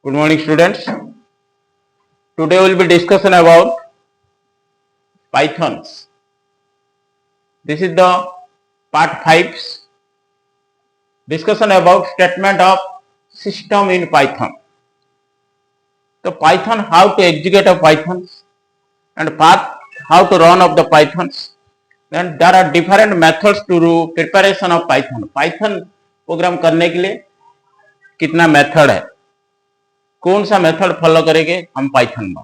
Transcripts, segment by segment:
Good morning, students. Today we will be discussing about Pythons. This is the part 5 discussion about statement of system in Python. So Python, how to execute a Python and path how to run of the Pythons. Then there are different methods to do preparation of Python. Python program करने के लिए कितना method है, कौन सा method follow करेंगे हम Python में।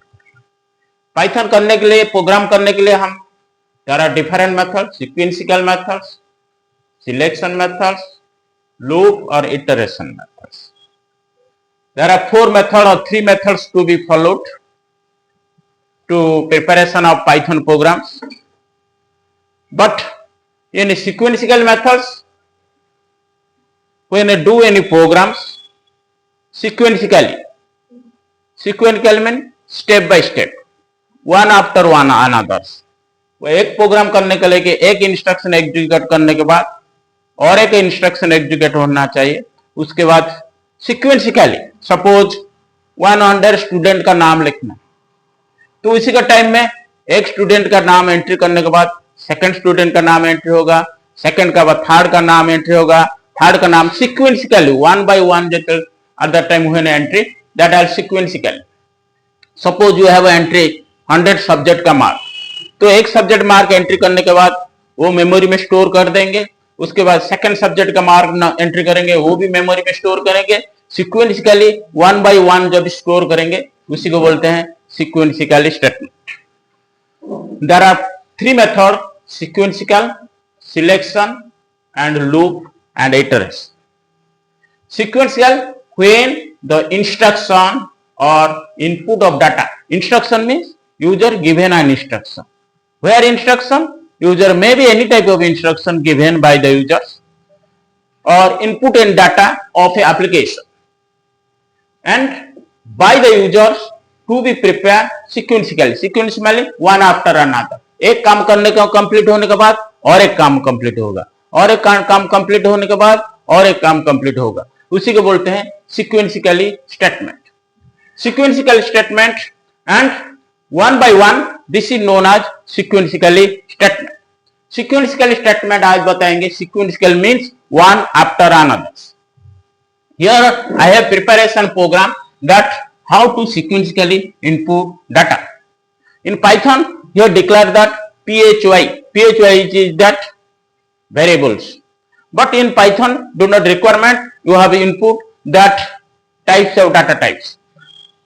पाइथन करने के लिए प्रोग्राम करने के लिए हम there are different method, sequential methods, selection methods, loop और iteration methods. There are 4 method और 3 methods to be followed to preparation of Python programs. But in sequential methods, when you do any programs sequentially mean step by step, one after one another। वो एक programme करने के लिए एक instruction execute करने के बाद और एक इंस्ट्रक्शन एग्जीक्यूट होना चाहिए। उसके बाद सिक्वेंशियली सपोज 100 स्टूडेंट का नाम लिखना, तो इसी का टाइम में एक स्टूडेंट का नाम एंट्री करने के बाद सेकंड स्टूडेंट का नाम एंट्री होगा, सेकंड का बाद थर्ड का नाम एंट्री होगा, थर्ड का नाम sequentially one by one at that time when entry that are sequentially। suppose you have entry 100 subject का मार्क, तो एक सब्जेक्ट मार्क एंट्री करने के बाद वो मेमोरी में स्टोर कर देंगे। उसके बाद सेकंड सब्जेक्ट का मार्क एंट्री करेंगे, वो भी मेमोरी में स्टोर करेंगे। सिक्वेंशियली वन बाय वन जब स्टोर करेंगे उसी को बोलते हैं sequential statement. There are 3 method, sequential, selection and loop and iteration। Sequential when the instruction or input of data, instruction means user given an instruction, where instruction user may be any type of instruction given by the users or input and data of a application and by the users to be prepared sequentially one after another। एक काम करने का complete होने के बाद और एक काम कंप्लीट होगा, और एक काम कंप्लीट होने के बाद और एक काम कंप्लीट होगा, उसी को बोलते हैं sequentially statement. Sequential statement and one by one, this is known as sequentially statement. Sequential statement आज बताएंगे। Sequential means one after another. Here I have preparation program that how to sequentially input data in Python. Here declare that phy is that variables, but in Python do not requirement you have input that types of data types,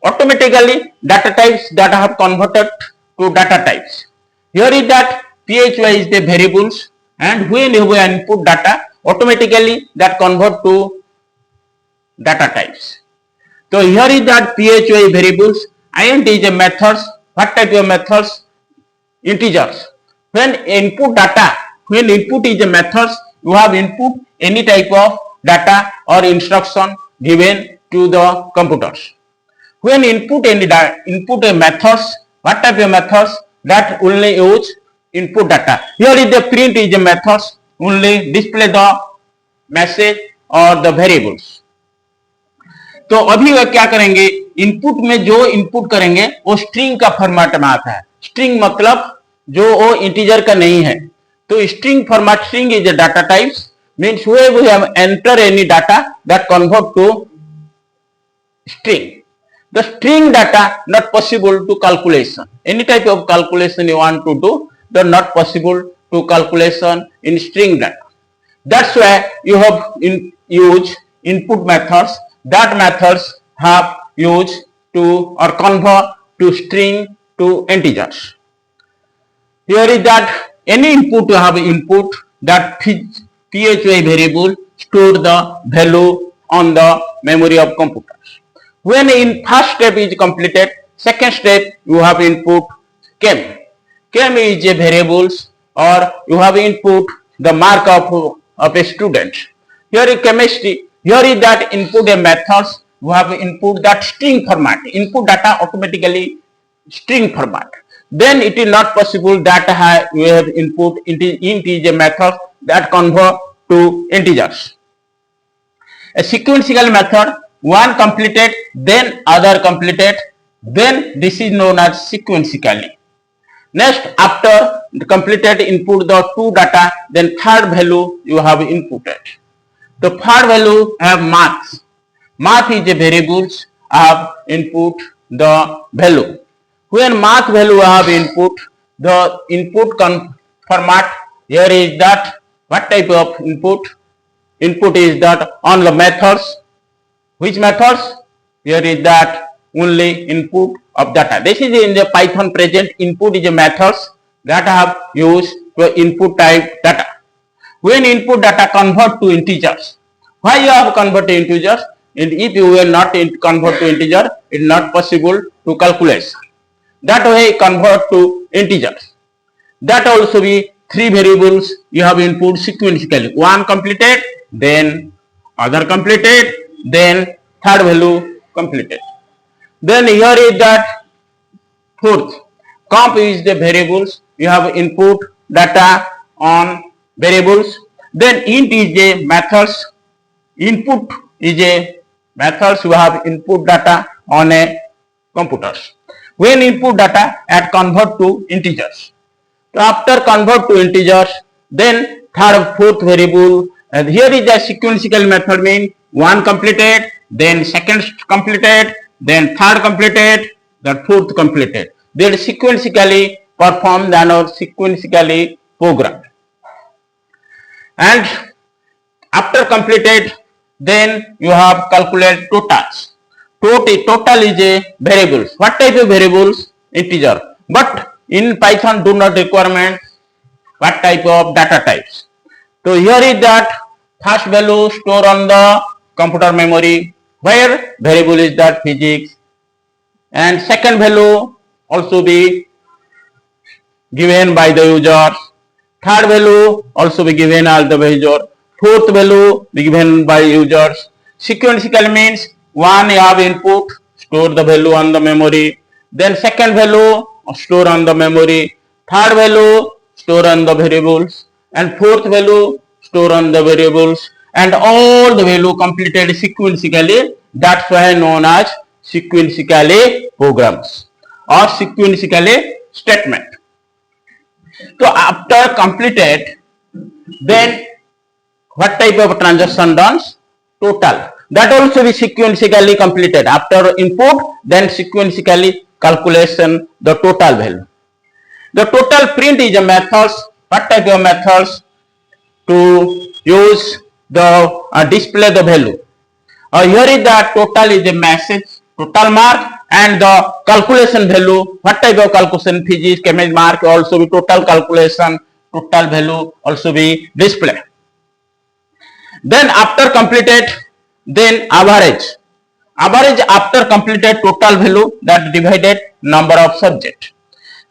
automatically data types that have converted to data types। Here is that phy is the variables, and when you input data automatically that convert to data types। So here is that phy variables, int is a methods। What type of methods? Integers। When input data, when input is a methods, you have input any type of data or instruction given to the computers। When input a methods, what type of methods? That only use input data। Here is the print is a methods, only display the message or the variables। तो अभी वह क्या करेंगे, input में जो input करेंगे वो string का फॉर्मेट में आता है। स्ट्रिंग मतलब जो वो इंटीजर का नहीं है, तो string format, string is a data types, means where we have enter any data that convert to string। The string data not possible to calculation, any type of calculation you want to do, the not possible to calculation in string data। That's why you have use input methods, that methods have used to or convert to string to integers। Here is that any input you have input that phy variable store the value on the memory of computers। When in first step is completed, second step you have input chem। Chem is a variables or you have input the mark of a student। Here is chemistry, here is that input a methods, you have input that string format, input data automatically string format। Then it is not possible that we have input int is a method that convert to integers। A sequential method one completed, then other completed, then this is known as sequentially. Next, after the completed input the two data, then third value you have inputted. The third value have math. Math is a variables. I have input the value. When math value I have input, the input format here is that what type of input? Input is that on the methods. Which methods? Here is that only input of data. This is in the Python present. Input is a methods that I have used to input type data. When input data convert to integers, why you have convert to integers? And if you will not convert to integer, it is not possible to calculate. That way convert to integers. That also be three variables you have input sequentially. One completed, then other completed, then third value completed. Then here is that fourth. Comp is the variables. You have input data on variables. Then int is a methods. Input is a methods. You have input data on a computers. When input data and convert to integers. So after convert to integers, then third, fourth variable. And here is the sequential method mean one completed, then second completed, then third completed, the fourth completed. They are sequentially performed and are sequentially programmed. And after completed, then you have calculate totals. Total is a variables. What type of variables? Integer. But in Python do not requirement what type of data types. So here is that first value store on the computer memory, where variable is that physics, and second value also be given by the user, third value also be given by the user, fourth value be given by users. Sequential means one you have input, store the value on the memory, then second value store on the memory, third value store on the variables, and fourth value store on the variables, and all the value completed sequentially. That's why known as sequentially programs or sequentially statement. So after completed, then what type of transaction done? Total. That also be sequentially completed. After input, then sequentially calculation the total value. The total print is a methods. What type of methods? To use the display the value. Here is the total is a message, total mark, and the calculation value. What type of calculation? Physics, chemistry mark also be total calculation, total value also be display. Then after completed, then average. Average after completed total value that divided number of subject.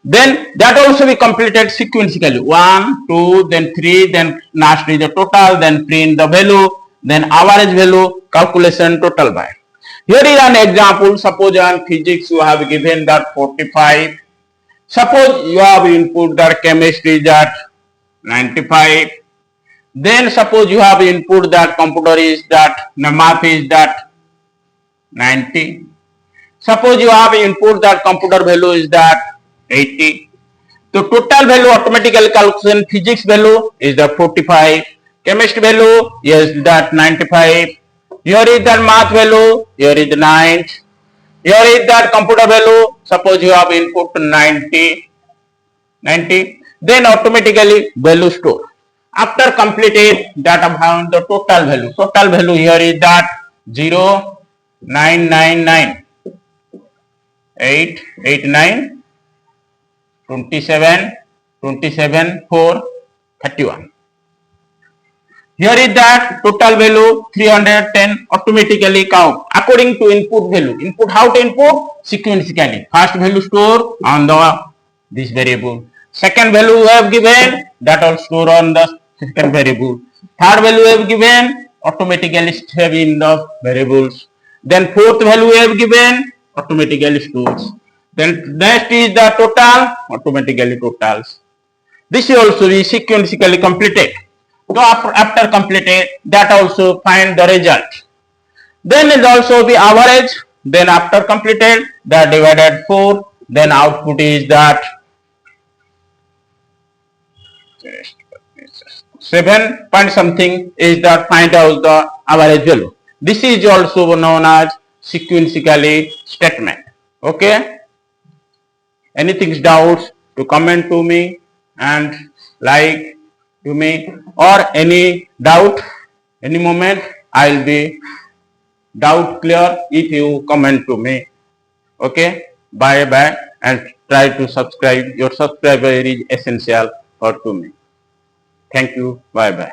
Then that also be completed sequentially. 1, 2, then 3, then last is the total, then print the value, then average value, calculation total by. Here is an example. Suppose on physics you have given that 45. Suppose you have input that chemistry that 95. Then suppose you have input that computer is that math is that 90. Suppose you have input that computer value is that 80. So total value automatically calculation. Physics value is the 45. Chemistry value is that 95. Here is that math value. Here is the 9. Here is that computer value. Suppose you have input 90. Then automatically value store. After completed data found the total value. Total value here is that 0, 9, 9, 9, 8, 8, 9. 27, 27, 4, 31. Here is that total value 310 automatically count according to input value. Input how to input? Sequentially. First value store on the this variable. Second value we have given that all store on the second variable. Third value we have given automatically save in the variables. Then fourth value we have given automatically stores. Then next is the total, automatically totals. This is also be sequentially completed. So after completed, that also find the result. Then it also be average. Then after completed, that divided 4. Then output is that 7 point something is that find out the average value. This is also known as sequentially statement. Okay. Anything doubts to comment to me and like to me, or any doubt any moment I'll be doubt clear if you comment to me. Okay, bye bye, and try to subscribe. Your subscriber is essential for to me. Thank you. Bye bye.